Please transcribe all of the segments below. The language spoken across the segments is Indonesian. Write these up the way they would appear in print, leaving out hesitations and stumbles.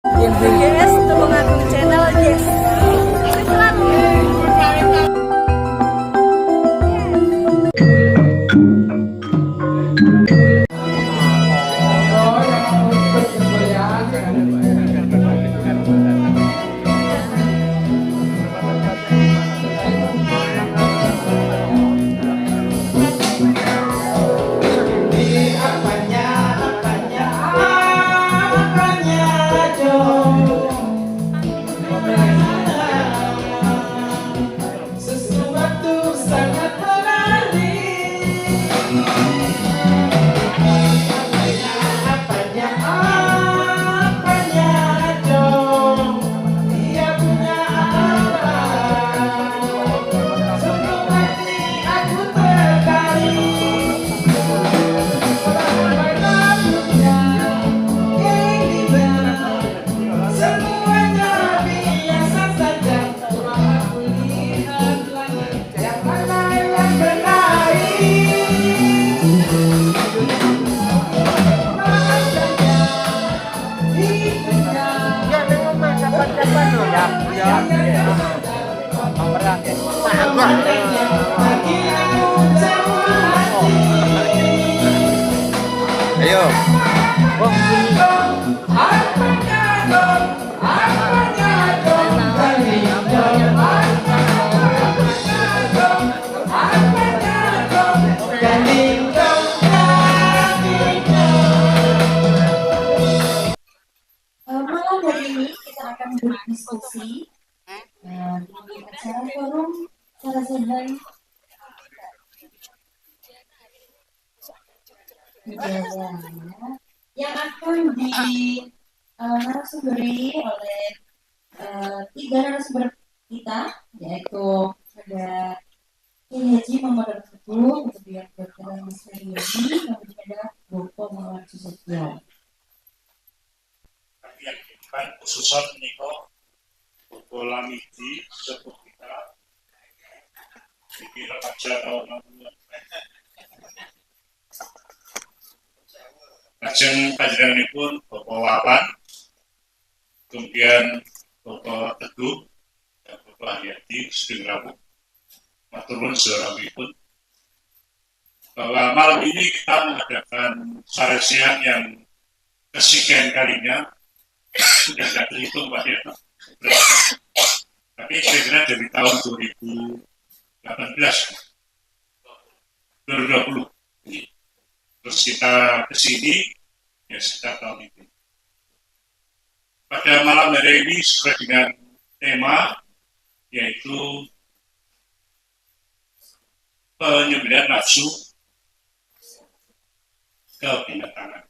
Yes, Tulungagung Channel, yes. Sukses selalu. Ayo. Malam hari ini kita akan berdiskusi di acara forum Sarasehan Budaya yang akan narasumberkan oleh tiga narasumber kita, yaitu ada Kiai Haji Muhammad Al-Fatih, kemudian Dr. Ahmad Sariyadi, kemudian ada Bapak Muhammad Susatyo. Yang kita khususnya menikah bola midi sepuh kita dikira aja tahun lalu ajeng panjenengan pun Bapak Wawan, kemudian Bapak Teguh dan Bapak Haryadi sedang rabu matur nuwun pun bahwa malam ini kita mengadakan saresian yang kesekian kalinya. Sudah tidak terhitung Pak ya, tapi saya kira dari tahun 2018 2020 terus kita kesini ya sekitar tahun itu. Pada malam hari ini sesuai dengan tema yaitu penyembelihan nafsu kebinatangan.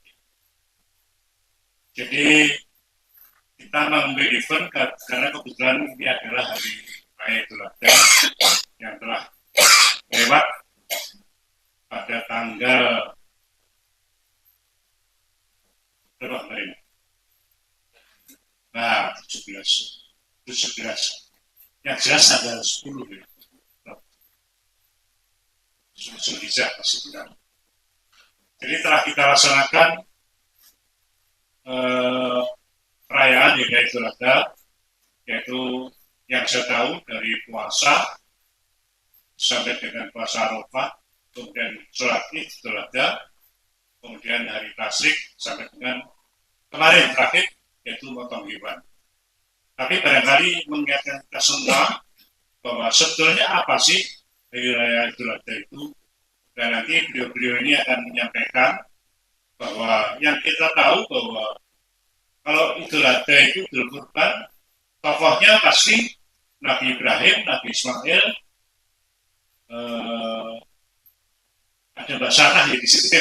Jadi kita mengambil event karena kebetulan ini adalah hari raya Idul Adha yang telah lewat pada tanggal berapa kemarin? Nah, 17. Yang jelas tanggal 10 ya. Zulhijjah masih bilang. Jadi telah kita laksanakan perayaan yang Idul Adha, yaitu yang saya tahu dari puasa sampai dengan puasa Arafah, kemudian sholat Id Idul Adha, kemudian hari tasyrik sampai dengan kemarin terakhir yaitu potong hewan. Tapi barangkali mengingatkan kita semua bahwa sebetulnya apa sih hari raya Idul Adha itu, dan nanti beliau-beliau ini akan menyampaikan bahwa yang kita tahu bahwa kalau Idul Adha itu Idul Kurban, tokohnya pasti Nabi Ibrahim, Nabi Ismail, ada Mbak Sarah ya di situ.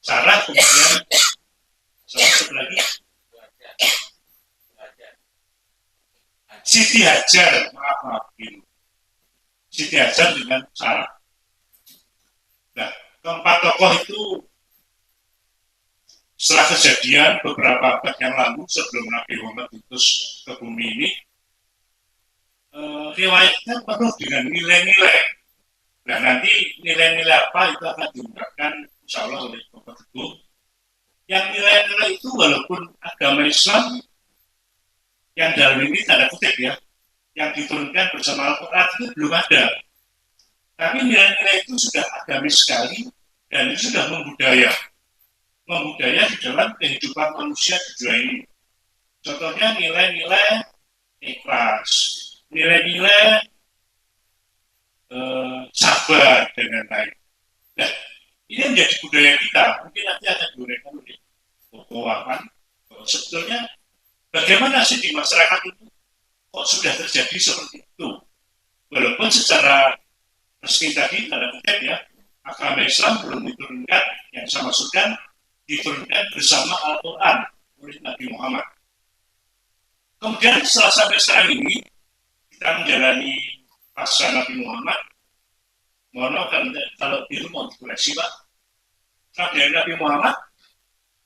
Sarah, kemudian satu lagi Siti Hajar, maaf Siti Hajar dengan Sarah. Nah, keempat tokoh itu setelah kejadian beberapa abad yang lalu sebelum Nabi Muhammad diutus ke bumi ini, riwayatnya penuh dengan nilai-nilai. Nah nanti nilai-nilai apa itu akan diungkapkan insya Allah oleh Bapak Teguh Yang nilai-nilai itu walaupun agama Islam yang dalam ini tanda kutip ya, yang diturunkan bersama Al-Quran itu belum ada. Tapi nilai-nilai itu sudah agamis sekali dan itu sudah membudaya di dalam kehidupan manusia di dunia ini. Contohnya nilai-nilai ikhlas, nilai-nilai sabar dan lain-lain. Nah, ini menjadi budaya kita. Mungkin nanti akan diuraikan oleh Wawan. Sebetulnya bagaimana sih di masyarakat itu kok sudah terjadi seperti itu? Walaupun secara resmi tadi tanda kutip ya, agama Islam belum diturunkan, yang saya maksudkan diturunkan bersama Al-Quran oleh Nabi Muhammad. Kemudian setelah sampai sekarang ini kita menjalani pasca Nabi Muhammad. Mohon maaf kalau itu mau dikoreksi Pak. Dari Nabi Muhammad,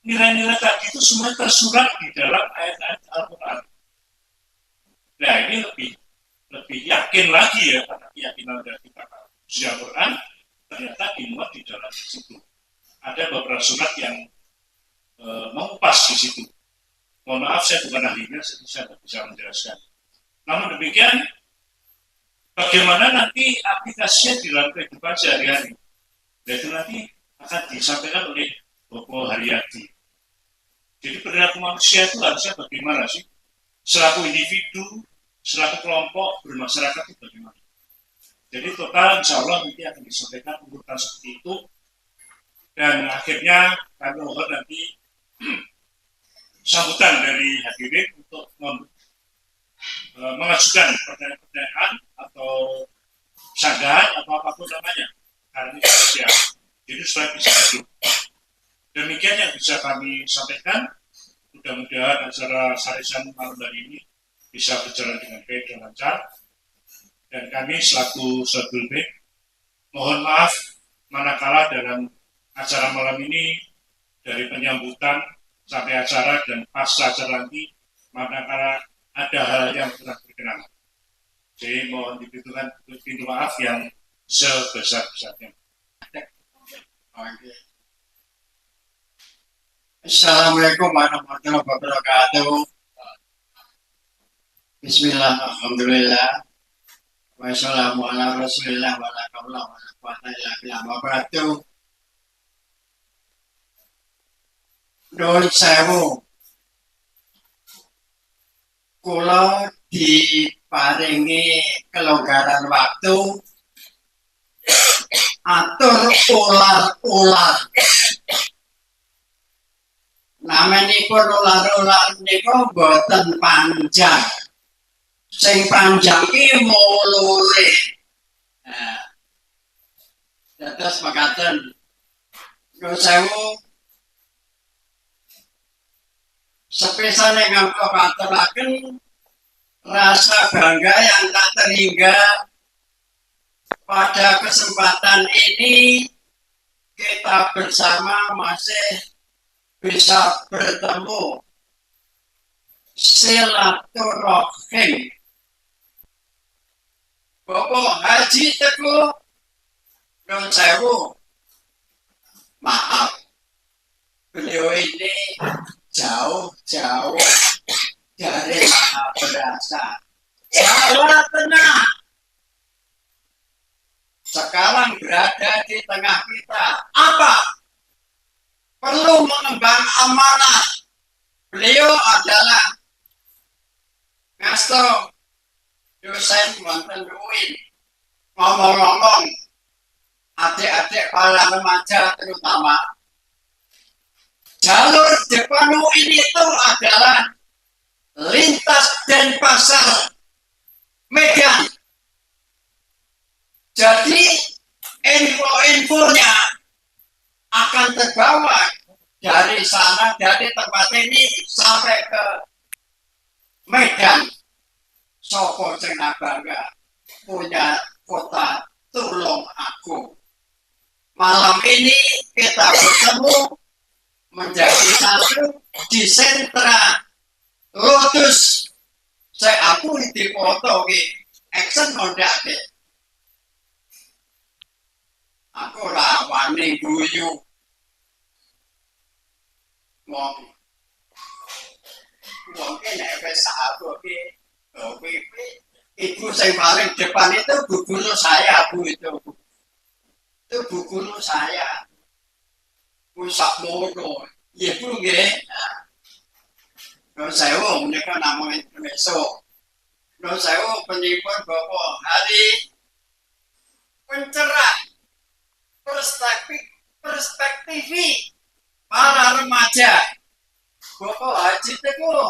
nilai-nilai tadi itu semua tersurat di dalam ayat-ayat Al-Quran. Nah ini lebih yakin lagi ya, karena keyakinan dari kita Al-Quran ternyata dimuat di dalam situ. Ada beberapa surat yang mengupas di situ. Mohon maaf saya bukan ahlinya, jadi saya tidak bisa menjelaskan. Namun demikian, bagaimana nanti aplikasinya di dalam kehidupan sehari-hari? Itu nanti akan disampaikan oleh Bopo Haryadi. Jadi perilaku manusia itu harusnya bagaimana sih? Selaku individu, selaku kelompok, bermasyarakat itu bagaimana? Jadi total insya Allah nanti akan disampaikan urutan seperti itu. Dan akhirnya kami mohon nanti sambutan dari hadirin untuk mengajukan pertanyaan-pertanyaan atau sanggahan atau apapun namanya karena ini spesial. Jadi supaya bisa hidup. Demikian yang bisa kami sampaikan. Mudah-mudahan acara sarisan malam hari ini bisa berjalan dengan baik dan lancar. Dan kami selaku Sadul B mohon maaf manakala dalam acara malam ini dari penyambutan sampai acara dan pasca acara nanti manakala ada hal yang kurang berkenan. Jadi mohon dibutuhkan pintu maaf yang sebesar-besarnya. Assalamualaikum warahmatullahi wabarakatuh. Bismillah, alhamdulillah. Wassalamu ala rasulillah wa ala kaulah wa ala quwata illa billah wa barakatuh. Nuwun sewu. Kula diparingi kelonggaran waktu atur ular-ular. Namanipun ular-ular niku boten panjang. Sing panjang iki mulure. Nah. Dados mekaten. Nuwun sewu. Sepisane kanggo katuraken rasa bangga yang tak terhingga pada kesempatan ini kita bersama masih bisa bertemu silaturahim. Bapak Haji Teguh Nuwun sewu, maaf beliau ini jauh-jauh dari Mahabrasa, Jawa Tengah. Sekarang berada di tengah kita. Apa? Perlu mengemban amanah. Beliau adalah ngasto dosen wonten UIN. Ngomong-ngomong, adik-adik para remaja terutama, jalur depan UIN itu adalah lintas Denpasar Medan. Jadi info-infonya akan terbawa dari sana, dari tempat ini sampai ke Medan. Sopo sing bangga punya kota Tulung Agung. Malam ini kita bertemu menjadi satu di sentra Lotus. Saya akui di foto ki action kondak deh. Aku rawani guyu. wong wong nek wis sahaboke ibu saya paling depan itu bu guru saya bu itu bu guru saya bu sakmono ibu nggih saya mereka namanya besok saya penyimpan bapak hari pencerah perspektif para remaja bapak haji itu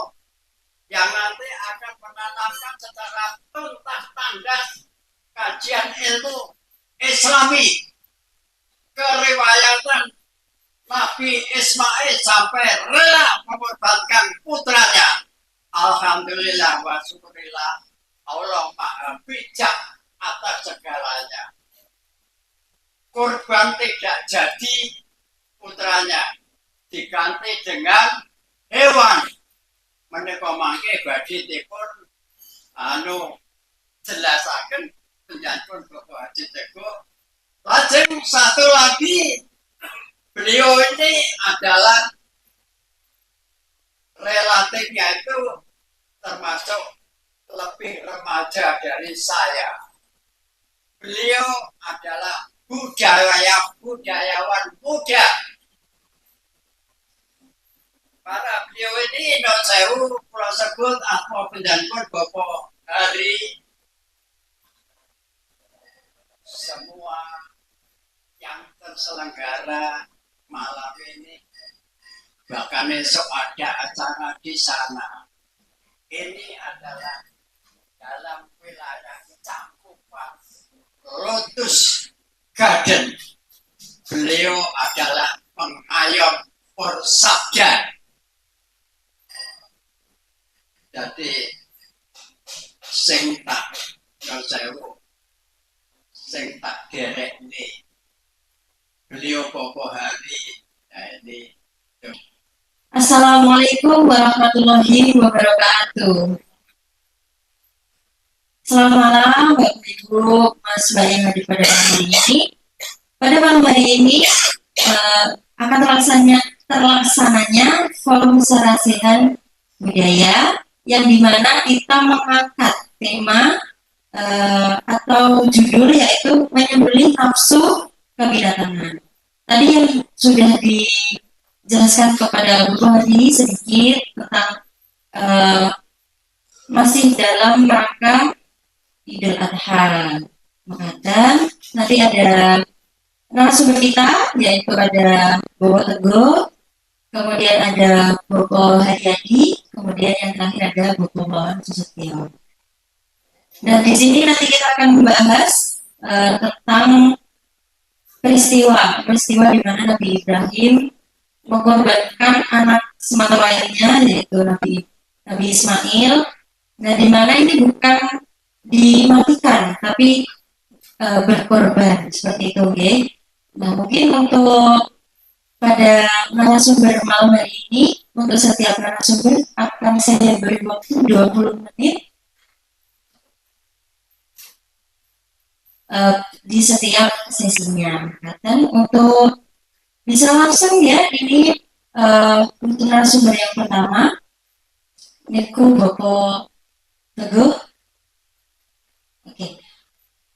yang nanti akan menanamkan secara tuntas tandas kajian ilmu Islami keriwayatan Nabi Ismail sampai rela mengorbankan putranya. Alhamdulillah wa syukurillah Allah maha bijak atas segalanya. Korban tidak jadi putranya diganti dengan hewan. Menika mangke badhe dipun jelasaken penjantun Bapak Haji Teguh. Lajeng satu lagi beliau ini adalah relatif yaitu termasuk lebih remaja dari saya. Beliau adalah budayawan muda. Para beliau ini non sewu kula sebut asma penjantun Bapak Hari. Semua yang terselenggara malam ini bahkan esok ada acara di sana. Ini adalah dalam wilayah cakupan Lotus Garden. Beliau adalah pengayom Persabda. Jadi sing tak derek ini beliau Bapak Hari ini. Assalamualaikum warahmatullahi wabarakatuh. Selamat malam Bapak Ibu, Mas Mbak yang hadir pada malam hari ini. Pada malam hari ini akan terlaksananya forum sarasehan budaya yang dimana kita mengangkat tema atau judul yaitu menyembelih nafsu kebinatangan. Tadi yang sudah dijelaskan kepada Bu Hadi sedikit tentang masih dalam rangka Idul Adha. Dan nanti ada narasumber kita yaitu ada Bapak Teguh, kemudian ada Bapak Haryadi, kemudian yang terakhir ada Bapak Wawan Susetio. Dan di sini nanti kita akan membahas tentang peristiwa di mana Nabi Ibrahim mengorbankan anak semata wayangnya yaitu Nabi Ismail. Nah, di mana ini bukan dimatikan tapi berkorban seperti itu, okay? Nah, mungkin untuk pada narasumber malam hari ini, untuk setiap narasumber akan saya beri waktu 20 menit di setiap sesinya. Dan untuk bisa langsung ya, ini untuk narasumber yang pertama, Niku Bapak Teguh. Oke.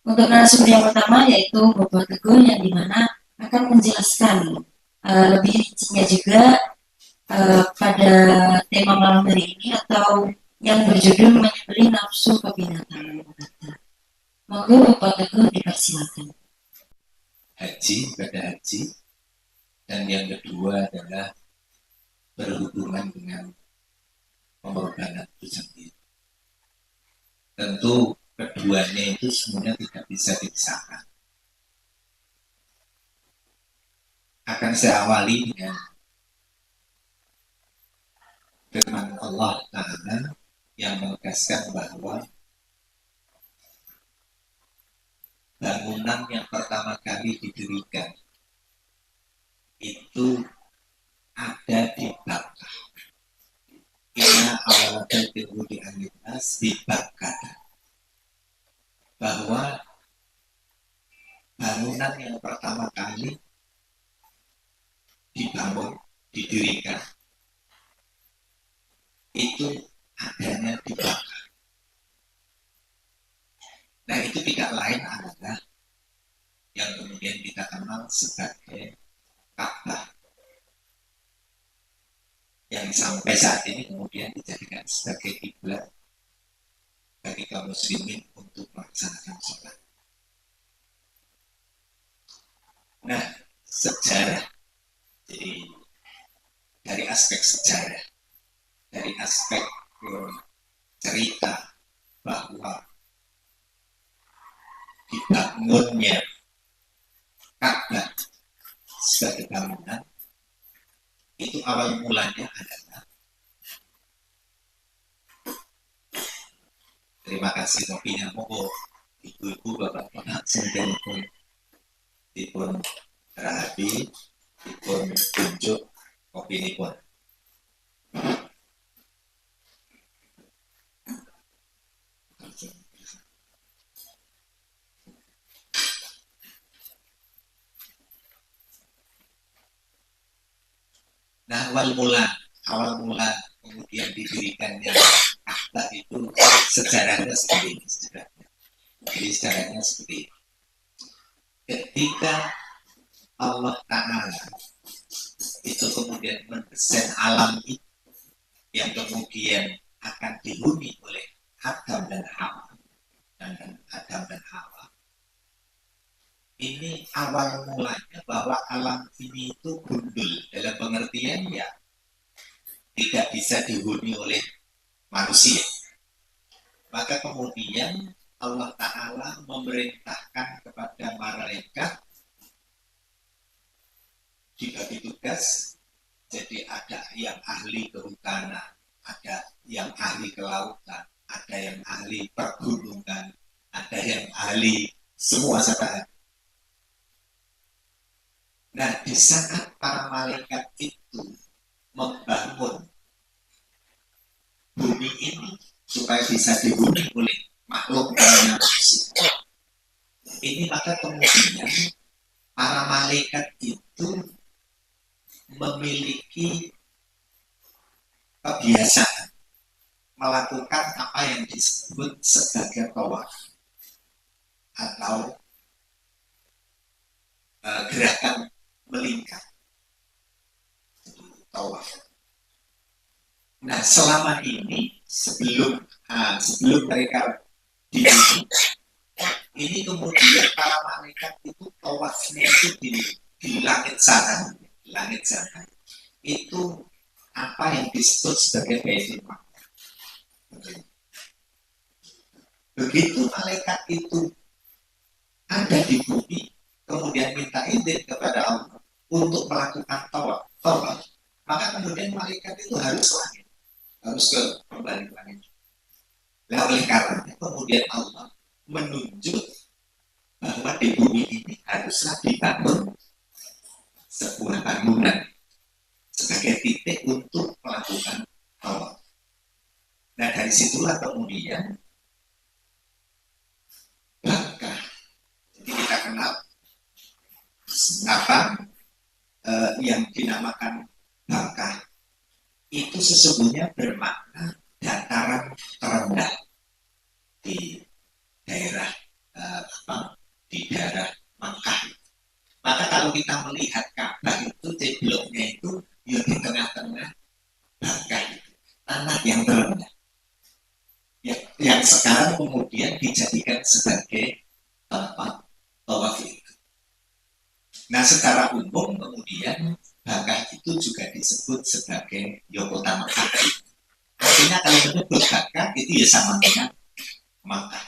Untuk narasumber yang pertama yaitu Bapak Teguh yang dimana akan menjelaskan lebih rincinya juga pada tema malam hari ini atau yang berjudul menyembelih nafsu kebinatangan. Monggo Bapak Teguh dipersilakan. Haji, dan yang kedua adalah berhubungan dengan pengorbanan itu sendiri. Tentu keduanya itu semuanya tidak bisa dipisahkan. Akan saya awali dengan firman Allah Ta'ala yang menegaskan bahwa bangunan yang pertama kali didirikan itu ada di Bakkah. Inna awalatan di Anitas di Bakkah. Bahwa bangunan yang pertama kali dibangun, didirikan itu adanya di Makkah. Nah itu tidak lain adalah yang kemudian kita kenal sebagai Ka'bah, yang sampai saat ini kemudian dijadikan sebagai kiblat bagi kaum muslimin untuk melaksanakan sholat. Nah, sejarah, jadi dari aspek sejarah, dari aspek cerita bahwa dibangunnya Ka'bah sebagai bangunan, itu awal mulanya adalah, terima kasih kopinya, monggo ibu-ibu bapak-bapak sendiri pun rabi pun tunjuk kopi ini pun. Nah awal mula kemudian didirikannya Ka'bah itu sejarahnya seperti ini. Jadi sejarahnya seperti ini. Ketika Allah Ta'ala itu kemudian mendesain alam itu yang kemudian akan dihuni oleh Adam dan Hawa, ini awal mulanya bahwa alam ini itu gundul, dalam pengertian ya tidak bisa dihuni oleh manusia. Maka kemudian Allah Ta'ala memerintahkan kepada malaikat dibagi tugas. Jadi ada yang ahli kehutanan, ada yang ahli kelautan, ada yang ahli pergunungan, ada yang ahli semua sahabat. Nah, di saat para malaikat itu membangun bumi ini supaya bisa dihuni oleh makhluk manusia, ini maka kemudian para malaikat itu memiliki kebiasaan melakukan apa yang disebut sebagai tawaf atau gerakan melingkar, tawaf. Nah selama ini sebelum mereka dihuni, ini kemudian para malaikat itu tawafnya itu di langit sana, itu apa yang disebut sebagai Baitul Maqdis. Begitu malaikat itu ada di bumi, kemudian minta izin kepada Allah untuk melakukan tawaf, maka kemudian malaikat itu harus kembali ke langit. Nah, oleh karena kemudian Allah menunjuk bahwa di bumi ini haruslah dibangun sebuah bangunan sebagai titik untuk melakukan tawaf. Nah dari situlah kemudian Makkah. Jadi kita kenal apa yang dinamakan Makkah itu sesungguhnya bermakna dataran terendah di daerah Makkah. Maka kalau kita melihat Ka'bah itu bloknya itu ya di tengah-tengah Makkah, tanah yang terendah, yang sekarang kemudian dijadikan sebagai tempat tawaf itu. Nah secara umum kemudian Makkah itu juga disebut sebagai kota Makkah. Artinya kalau menyebut Makkah itu ya sama dengan Makkah,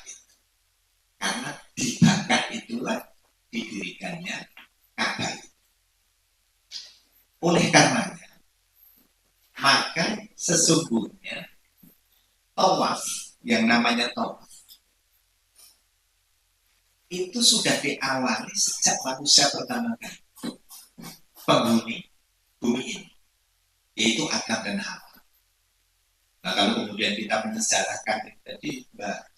karena di Makkah itulah didirikannya Ka'bah. Oleh karenanya, maka sesungguhnya tawaf, yang namanya tawaf, itu sudah diawali sejak manusia pertama kali penghuni bumi ini, yaitu Adam dan Hawa. Nah kalau kemudian kita menyejarahkan tadi Mbak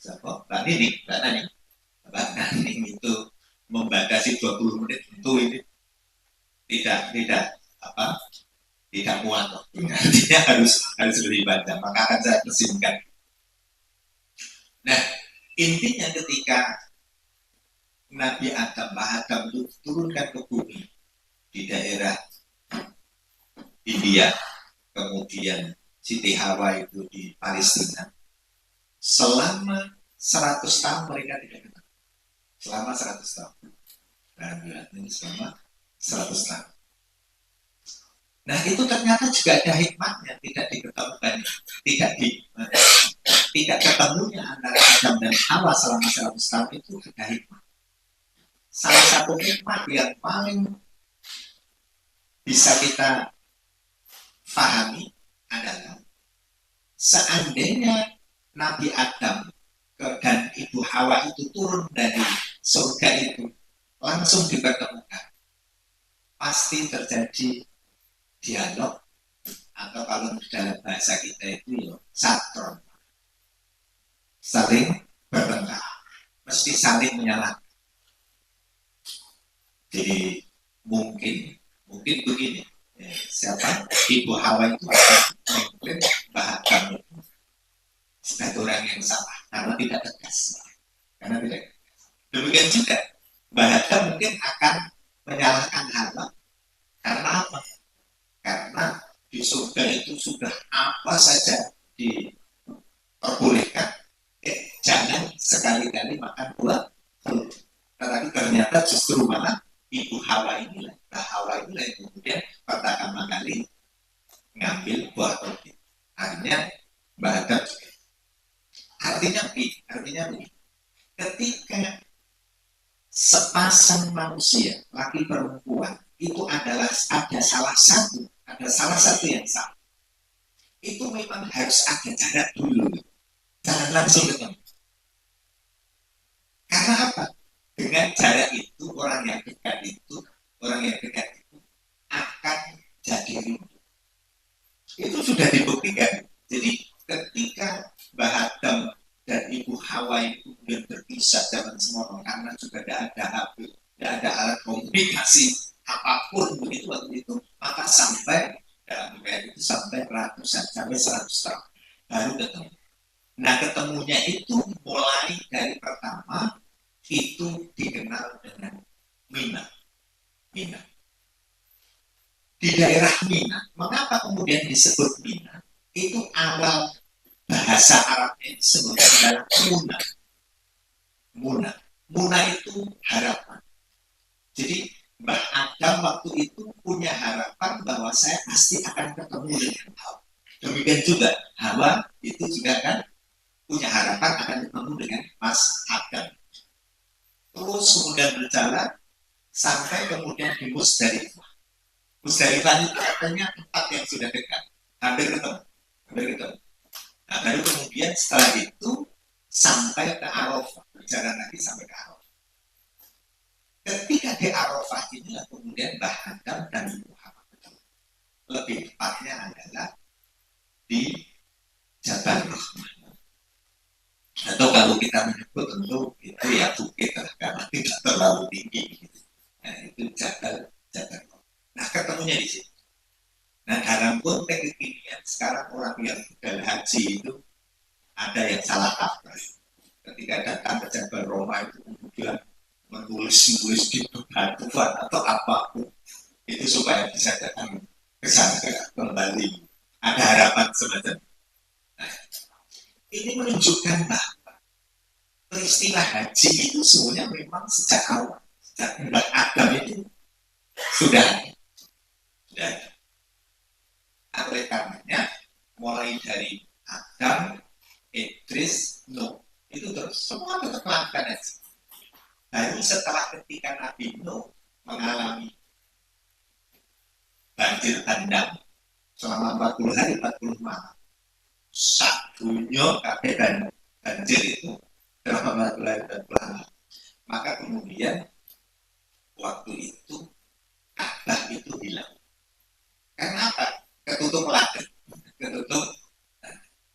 Nani itu membatasi 20 menit, tentu ini tidak tidak muat waktunya, artinya harus lebih panjang, maka akan saya persingkat. Nah, intinya ketika Nabi Adam, itu turunkan ke bumi di daerah India, kemudian Siti Hawa itu di Palestina, selama 100 tahun mereka tidak kenal. Selama 100 tahun. Ini selama 100 tahun. Nah, itu ternyata juga ada hikmahnya, tidak diketahui, tidak ketemunya antara Adam dan Hawa selama 100 tahun itu ada hikmah. Salah satu hikmah yang paling bisa kita pahami adalah seandainya Nabi Adam dan Ibu Hawa itu turun dari surga itu langsung dipertemukan, pasti terjadi dialog, atau kalau dalam bahasa kita itu satron, saling bertengkar, mesti saling menyalahkan. Jadi mungkin begini, siapa Ibu Hawa itu akan mengklaim bahwa Adam itu sebagai orang yang salah karena tidak tegas. Demikian juga bahwa mungkin akan menyalahkan Hawa karena apa? Karena di surga itu sudah apa saja diperbolehkan, jangan sekali-kali makan buah. Tetapi ternyata justru malah Ibu Hawa inilah yang kemudian pertama kali ngambil buah roti. Artinya begini, ketika sepasang manusia laki perempuan itu ada salah satu yang salah, itu memang harus ada jarak dulu, jangan langsung ketemu. Karena apa? Dengan jarak itu orang yang dekat itu akan jadi rindu. Itu sudah dibuktikan. Jadi ketika Mbah Adam dan Ibu Hawa itu kemudian berpisah zaman semono karena juga tidak ada HP, tidak ada alat komunikasi apapun begitu waktu itu, maka sampai dalam riwayat itu sampai ratusan, sampai 100 tahun baru ketemu. Nah, ketemunya itu mulai dari pertama itu dikenal dengan Mina. Di daerah Mina, mengapa kemudian disebut Mina? Itu awal bahasa Arabnya disebut adalah Muna itu harapan. Jadi Mbah Adam waktu itu punya harapan bahwa saya pasti akan ketemu dengan Hawa. Demikian juga Hawa itu juga kan punya harapan akan ketemu dengan Mas Adam. Terus kemudian berjalan sampai kemudian di Musdalifah. Musdalifah itu katanya tempat yang sudah dekat, hampir ketemu. Nah, baru kemudian setelah itu sampai ke Arafah, berjalan lagi sampai ke Arafah. Ketika di Arafah inilah kemudian Mbah Adam dan Ibu Hawa ketemu. Lebih tepatnya adalah di Jabal Rahmah. Atau kalau kita menyebut tentu itu ya bukit lah, karena tidak terlalu tinggi gitu. Nah, itu Jabal Rahmah. Nah, ketemunya di situ. Nah, dalam konteks kekinian sekarang orang yang sudah haji itu ada yang salah kaprah. Ketika datang ke Jabal Rahmah itu kemudian menulis di batuan atau apapun itu supaya bisa datang ke sana kembali. Ada harapan semacam. Nah, ini menunjukkan bahwa peristiwa haji itu sebenarnya memang sejak awal, sejak Mbah Adam itu sudah ada. Oleh karenanya mulai dari Adam, Idris, Nuh itu terus semua tetap melakukan haji. Baru setelah ketika Nabi Nuh mengalami banjir bandang selama 40 hari 40 malam, sak dunia kabeh banjir itu selama 40 hari 40 malam, maka kemudian waktu itu Ka'bah itu hilang. Karena apa? Ketutup ladang,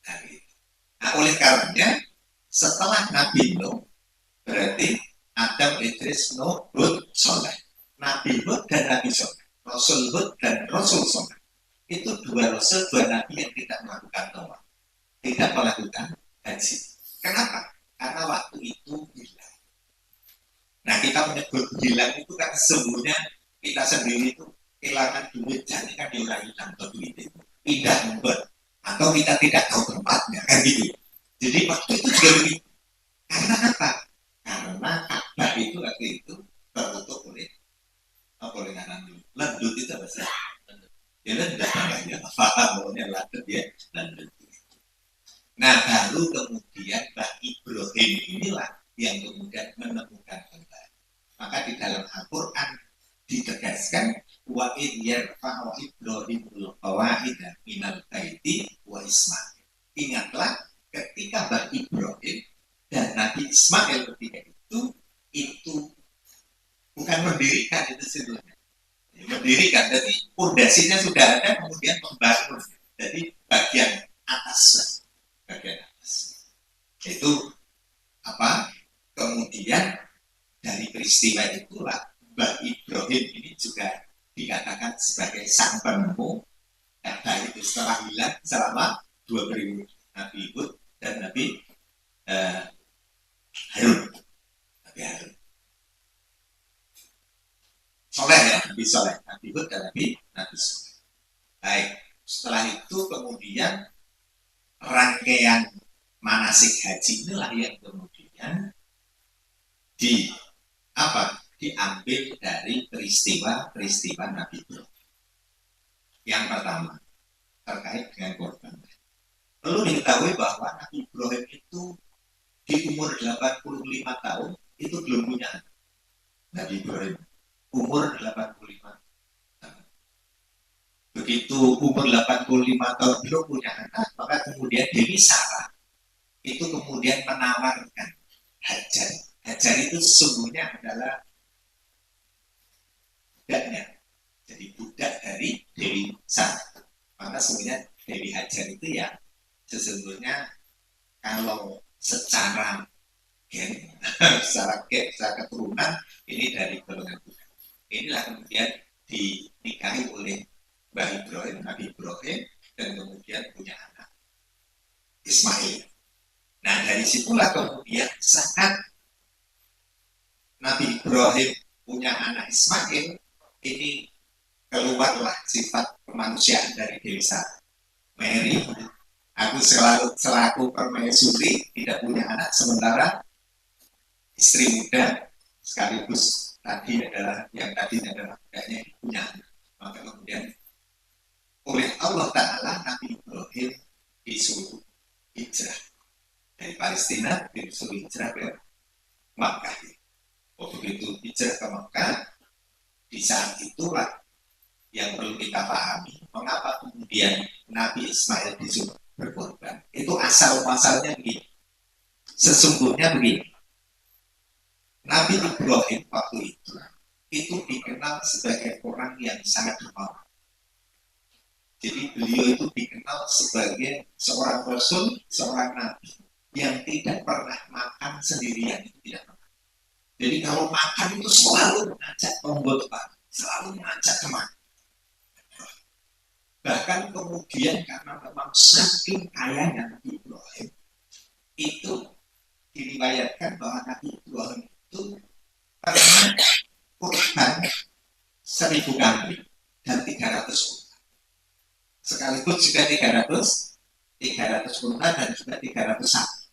hari. Nah, oleh karenanya setelah Nabi Nuh berarti Adam, Idris, Nuh, Hud, Soleh. Nabi Hud dan Nabi Soleh, Rasul Hud dan Rasul Soleh. itu dua rasul, dua nabi yang tidak melakukan tawaf, tidak melakukan haji. Kenapa? Karena waktu itu hilang. Nah, kita menyebut hilang itu kan sesungguhnya kita sendiri itu kehilangan duit, jadi kan hilang duit itu pindah membuat atau kita tidak tahu tempatnya kan gitu. Jadi waktu itu juga begitu. Karena apa? Karena Ka'bah itu waktu itu tertutup oleh lendut itu apa sih? Ya lendut namanya, pokoknya lendut ya, lendut. Nah, baru kemudian Mbah Ibrahim inilah yang kemudian menemukan kembali. Maka di dalam Al-Quran ditegaskan wa id yarfa'u Ibrahimul qawaida minal baiti wa Ismail. Ingatlah ketika Mbah Ibrahim dan Nabi Ismail ketika itu bukan mendirikan itu sebelumnya. Mendirikan, jadi pondasinya sudah ada, kemudian membangun. Jadi bagian atas. Itu apa? Kemudian dari peristiwa itulah Mbah Ibrahim ini juga dikatakan sebagai sang penemu, itu setelah hilang selama 2000 Nabi Hud dan Nabi Harun. Nabi Harun. Soleh ya, Nabi Soleh, Nabi Hud dan Nabi Soleh. Baik, setelah itu kemudian rangkaian manasik haji inilah yang kemudian diambil dari peristiwa Nabi Ibrahim. Yang pertama terkait dengan korban. Perlu diketahui bahwa Nabi Ibrahim itu di umur 85 tahun itu belum punya anak. Nabi Ibrahim umur 85 tahun. Begitu umur 85 tahun belum punya anak, maka kemudian Dewi Sarah itu kemudian menawarkan Hajar. Hajar itu sesungguhnya adalah budaknya, jadi budak dari Dewi Sarah. Maka sebenarnya Dewi Hajar itu ya sesungguhnya kalau secara secara keturunan ini dari golongan budak. Inilah kemudian dinikahi oleh Mbah Ibrahim, Nabi Ibrahim, dan kemudian punya anak Ismail. Nah, dari situlah kemudian saat Nabi Ibrahim punya anak Ismail, ini keluarlah sifat kemanusiaan dari Dewi Sarah. Mary, aku selaku permaisuri tidak punya anak, sementara istri muda sekaligus tadi adalah budaknya punya anak. Maka kemudian oleh Allah Ta'ala Nabi Ibrahim disuruh hijrah dari Palestina, disuruh hijrah ke Makkah. Begitu hijrah ke Makkah, di saat itulah yang perlu kita pahami mengapa kemudian Nabi Ismail disuruh berkorban. Itu asal-muasalnya begini. Sesungguhnya begini, Nabi Ibrahim waktu itu dikenal sebagai orang yang sangat dermawan. Jadi beliau itu dikenal sebagai seorang rasul, seorang nabi yang tidak pernah makan sendirian, itu tidak pernah. Jadi kalau makan itu selalu mengajak tombol depan, selalu mengajak teman. Bahkan kemudian karena memang saking kayanya Nabi Ibrahim, itu diriwayatkan bahwa Nabi Ibrahim itu pernah kurban 1000 kambing dan 300 unta. Sekaligus juga 300 unta dan juga 300 sapi.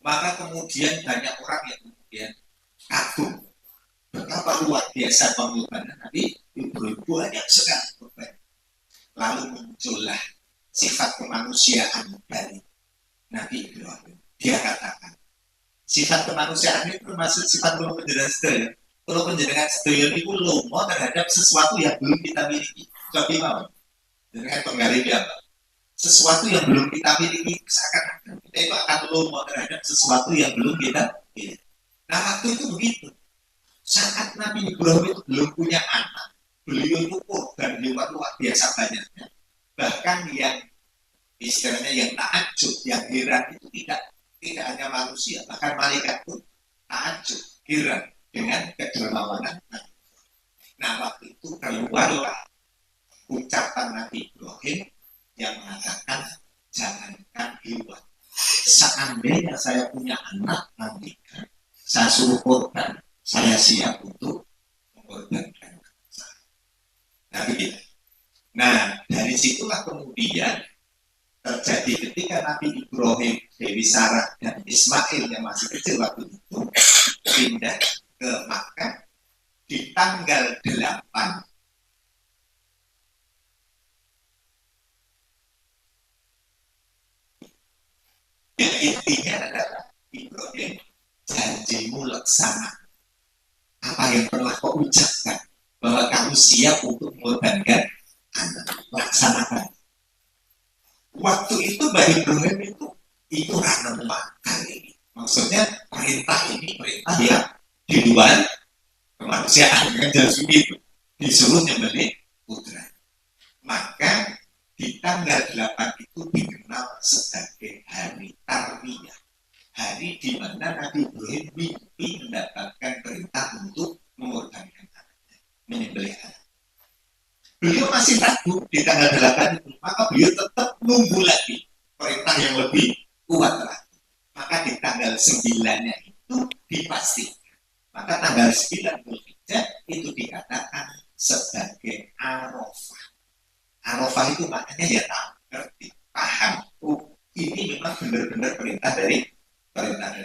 Maka kemudian banyak orang yang kemudian kagum betapa luar biasa pengorbanan Nabi Ibrahim, banyak sekali korban. Lalu muncullah sifat kemanusiaan dari Nabi Ibrahim. Dia katakan sifat kemanusiaan itu termasuk sifat belum penjelasan sedaya. Kalau penjelasan sedaya itu lomo terhadap sesuatu yang belum kita miliki. Tapi mau dengan penggali dia sesuatu yang belum kita miliki, seakan-akan kita itu akan lomo terhadap sesuatu yang belum kita miliki. Nah, waktu itu begitu. Saat Nabi Ibrahim itu belum punya anak, beliau itu korban luar biasa banyaknya. Bahkan yang istilahnya yang takjub, yang heran itu tidak hanya manusia, bahkan malaikat pun takjub, heran dengan kedermawanan. Nah, waktu itu keluarlah ucapan Nabi Ibrahim yang mengatakan jangankan hewan. Seandainya saya punya anak nanti, saya suruh korban, saya siap untuk mengorbankan. Nah, begitu. Nah, dari situlah kemudian terjadi ketika Nabi Ibrahim, Dewi Sarah, dan Ismail yang masih kecil waktu itu pindah ke Makkah di tanggal 8 yang intinya adalah Ibrahim, janjimu laksana. Apa yang pernah kau ucapkan bahwa kamu siap untuk mengorbankan anak, laksanakan. Waktu itu bagi Ibrahim itu ranah kali ini. Maksudnya perintah ini perintah yang di luar kemanusiaan kan jelas begitu. Disuruh nyembelih putra. Maka di tanggal 8 itu dikenal sebagai hari Tarwiyah. Hari di mana Nabi Ibrahim mimpi mendapatkan perintah untuk mengorbankan anaknya, menyembelih anak. Beliau masih ragu di tanggal 8 itu, maka beliau tetap nunggu lagi perintah yang lebih kuat lagi. Maka di tanggal 9-nya itu dipastikan. Maka tanggal 9 Dzulhijjah itu dikatakan sebagai Arafah. Arafah itu maknanya ya tahu, ngerti, paham. Oh, ini memang benar-benar perintah dari Allah.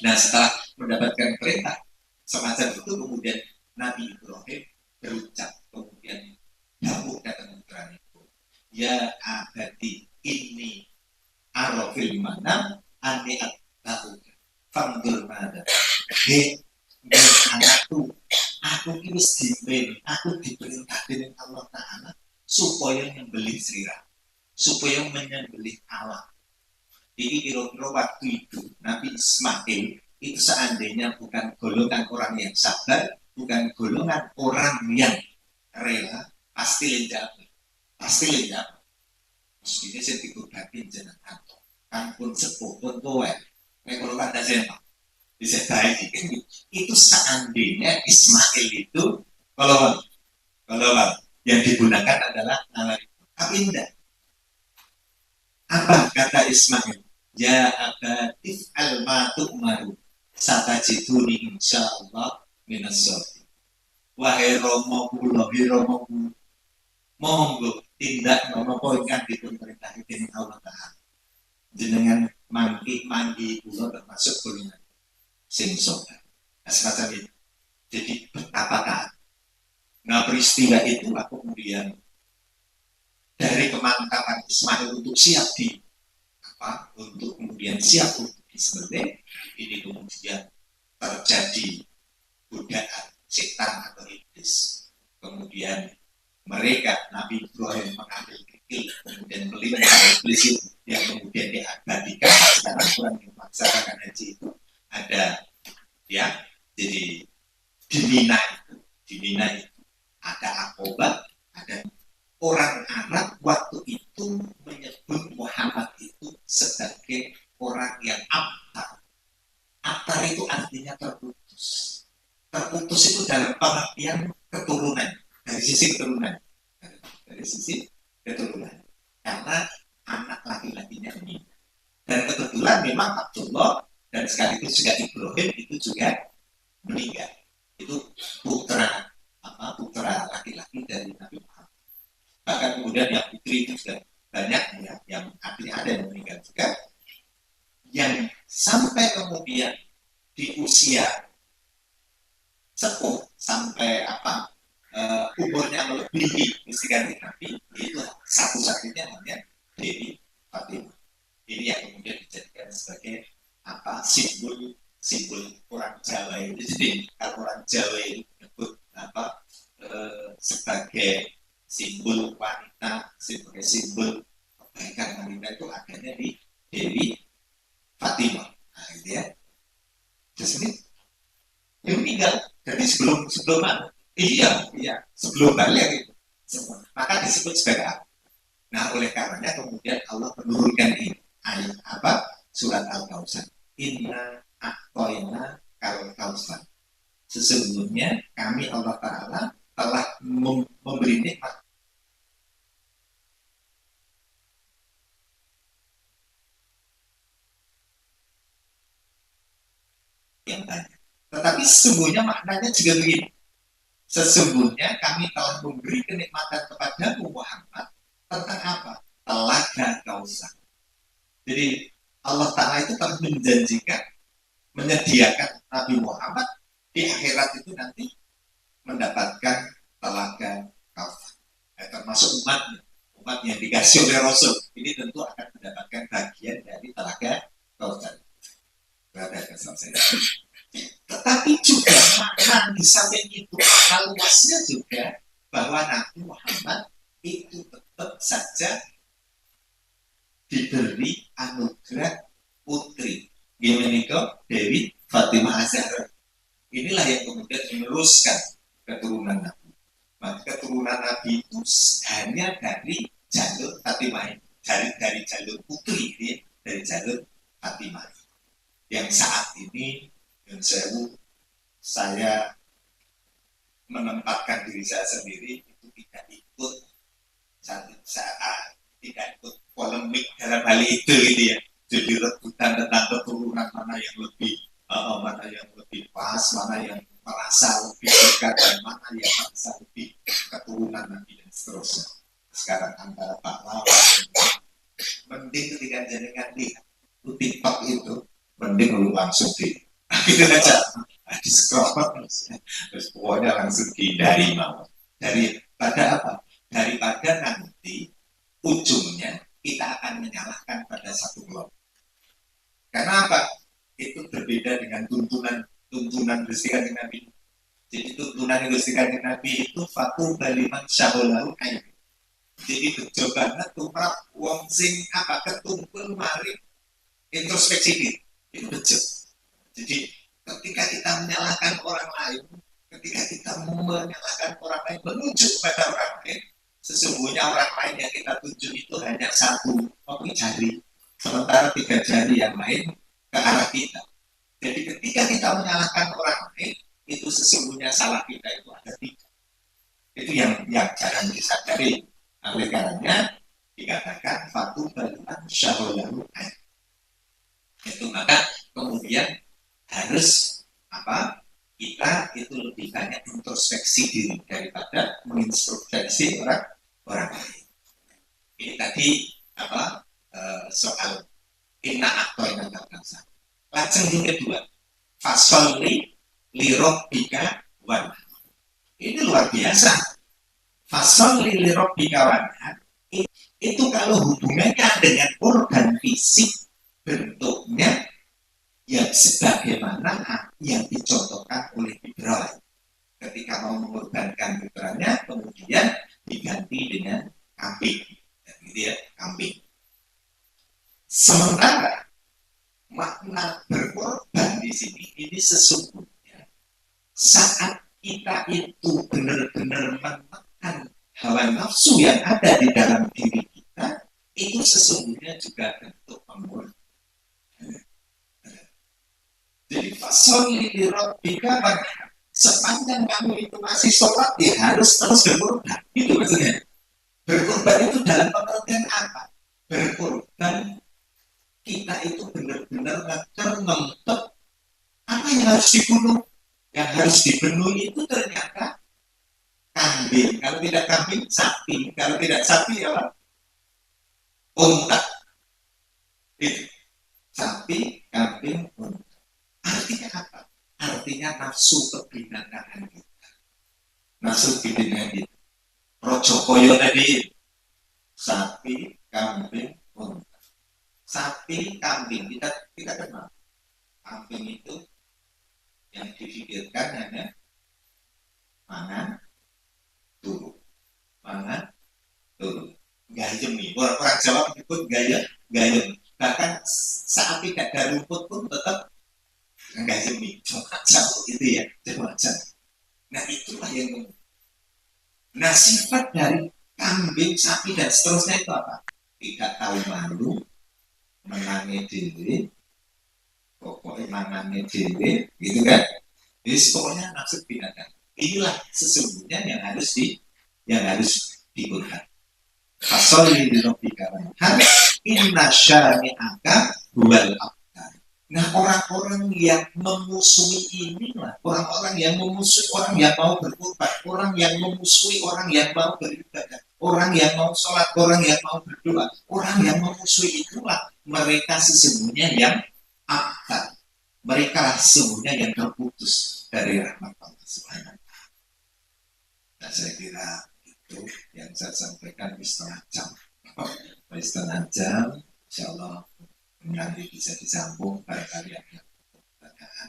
Nah, setelah mendapatkan perintah semacam itu, kemudian Nabi Ibrahim berucap, kemudian Daud kata putra itu, ya abadi ini arafil manam aniat tahu fangdur nada. Hei anakku, aku ini aku diperintah dengan Allah Ta'ala supaya menyembelih Sirah, supaya menyembelih Allah. Jadi kira-kira waktu itu Nabi Ismail itu seandainya bukan golongan orang yang sabar, bukan golongan orang yang rela, pasti lenjak. Mestinya saya dikurbatin jenengan, kampun sepuh pun kowe, kalau ada siapa, bisa baik. Itu seandainya Ismail itu kalau yang digunakan adalah nalar itu. Tapi tidak. Apa kata Ismail? Ya abadif al-matu umaru satajiduni insyaallah minasyati. Wahai romo kula, monggo tindak menapa ingkang dipun perintahi dening Allah Ta'ala. Jenengan mangki kula termasuk golongan sing sopan. Semacam itu. Jadi betapa taat. Nah, peristiwa itulah kemudian dari kemantapan Ismail untuk siap untuk kemudian siap untuk disembelih, ini kemudian terjadi godaan setan atau iblis. Kemudian mereka, Nabi Ibrahim mengambil kikil, kemudian melintang iblis itu yang kemudian diabadikan. Sekarang kurang dimaksanakan haji itu ada ya, jadi di Mina itu ada Aqobah, ada orang Arab waktu itu menyebut Muhammad itu sebagai orang yang abtar. Abtar itu artinya terputus. Terputus itu dalam pengertian keturunan, dari sisi keturunan. Karena anak laki-lakinya ini. Dan kebetulan memang Abdullah dan sekaligus juga Ibrahim itu juga meninggal. Itu putra laki-laki dari Nabi Muhammad. Bahkan kemudian yang putri itu sudah banyak ya, yang artinya ada yang meninggal juga, yang sampai kemudian di usia sepuh sampai umurnya melebihi usia Nabi, itu satu-satunya hanya Dewi Fatimah. Ini yang kemudian dijadikan sebagai simbol orang Jawa itu. Jadi kalau orang Jawa itu menyebut sebagai simbol wanita, sebagai simbol kebaikan wanita itu adanya di Dewi Fatimah. Nah, gitu ya. Terus ini yang meninggal jadi sebelum sebelum balik itu. Maka disebut sebagai apa? Nah, oleh karenanya kemudian Allah menurunkan ini ayat surat Al-Kautsar. Inna a'toina kal-kautsar. Sesungguhnya kami Allah Ta'ala telah memberi nikmat yang banyak. Tetapi sesungguhnya maknanya juga begini. Sesungguhnya kami telah memberi kenikmatan kepadamu Muhammad tentang apa? Telaga Kausar. Jadi Allah Ta'ala itu telah menjanjikan, menyediakan Nabi Muhammad di akhirat itu nanti mendapatkan telaga Kausar. Termasuk umatnya, umat yang dikasih oleh Rasul. Ini tentu akan mendapatkan bagian dari telaga Kausar. Tetapi juga makna di samping itu, makna luasnya juga bahwa Nabi Muhammad itu tetap saja diberi anugerah putri. Gimana Dewi Fatimah Az-Zahra. Inilah yang kemudian meneruskan keturunan Nabi. Maka keturunan Nabi itu hanya dari jalur Fatimah, dari jalur putri, dari jalur Fatimah. Yang saat ini yang saya menempatkan diri saya sendiri itu tidak ikut tidak ikut polemik dalam hal itu gitu ya. Jadi rebutan tentang keturunan mana yang lebih pas, mana yang merasa lebih dekat dan mana yang merasa lebih keturunan Nabi dan seterusnya. Sekarang antara Pak Lawan, mending ketika jenengan lihat TikTok itu, mending lu langsung gitu aja di scroll terus pokoknya langsung dihindari mau daripada apa? Daripada nanti ujungnya kita akan menyalahkan pada satu kelompok. Karena apa? Itu berbeda dengan tuntunan Gusti Kanjeng Nabi. Jadi tuntunan Gusti Kanjeng Nabi itu fatu baliman syaholahu ayu. Jadi bejo banget tumrap wong sing apa ketumpul mari introspeksi diri. Itu bejo. Jadi ketika kita menyalahkan orang lain, ketika kita menyalahkan orang lain, menunjuk pada orang lain, sesungguhnya orang lain yang kita tunjuk itu hanya satu jari, sementara 3 jari yang lain ke arah kita. Jadi ketika kita menyalahkan orang lain, itu sesungguhnya salah kita itu ada 3. Itu yang jarang disadari. Oleh karenanya dikatakan fatu baluan syaholahu ayu. Itu maka kemudian harus apa? Kita itu lebih banyak introspeksi diri daripada mengintrospeksi orang lain. Ini tadi apa? Soal inna atau inna bangsa. Lajeng yang kedua, fasolli lirobbika wan. Ini luar biasa. Fasolli lirobbika wan. Itu kalau hubungannya dengan organ fisik, bentuknya ya sebagaimana yang dicontohkan oleh Ibrahim ketika mau mengorbankan putranya, kemudian diganti dengan kambing, gitu ya, kambing. Sementara makna berkorban di sini ini sesungguhnya saat kita itu benar-benar menekan hawa nafsu yang ada di dalam diri kita, itu sesungguhnya juga bentuk pengorbanan. Jadi fasolli lirobbika wanhar. Sepanjang kamu itu masih sholat, ya harus terus berkorban. Itu maksudnya. Berkorban itu dalam pengertian apa? Berkorban kita itu benar-benar ngetep apa yang harus dibunuh. Yang harus dibunuh itu ternyata kambing. Kalau tidak kambing, sapi. Kalau tidak sapi, apa? Unta. Itu. Sapi, kambing, unta. Artinya apa? Artinya nafsu kebinakaan kita. Nafsu kebinakaan kita. Rojokoyo tadi sapi, kambing, unta. Sapi, kambing kita kenal. Kambing itu yang difikirkan hanya mangan, turu, mangan, turu. Gayem. Orang Jawa menyebut gayem. Bahkan saat tidak ada rumput pun tetap enggak jemi, macam itu ya, macam. Nah itulah yang nah sifat dari kambing, sapi dan seterusnya itu apa? Tidak tahu malu, menangi diri, pokoknya menangi diri, gitu kan? Jadi pokoknya nafsu binatang. Inilah sesungguhnya yang harus dikurban. Fasolli li rabbika wanhar, inna syani'aka huwal abtar. Nah, orang-orang yang memusuhi inilah orang-orang yang memusuhi orang yang mau berkurban, orang yang memusuhi orang yang mau beribadah, orang yang mau sholat, orang yang mau berdoa, orang yang memusuhi itulah mereka sesungguhnya yang abtar. Mereka sesungguhnya yang terputus dari rahmat Allah Subhanahu wa Ta'ala. Dan saya kira itu yang saya sampaikan di setengah jam. Setengah jam, insya Allah nanti bisa disambung barangkali ada pertanyaan.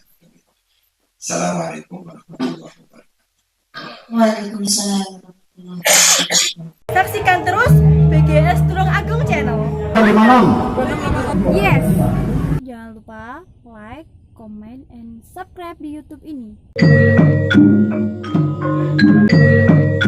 Assalamualaikum warahmatullahi wabarakatuh. Waalaikumsalam warahmatullahi wabarakatuh. Saksikan terus BGS Tulung Agung Channel. Yes. Jangan lupa like, comment, and subscribe di YouTube ini.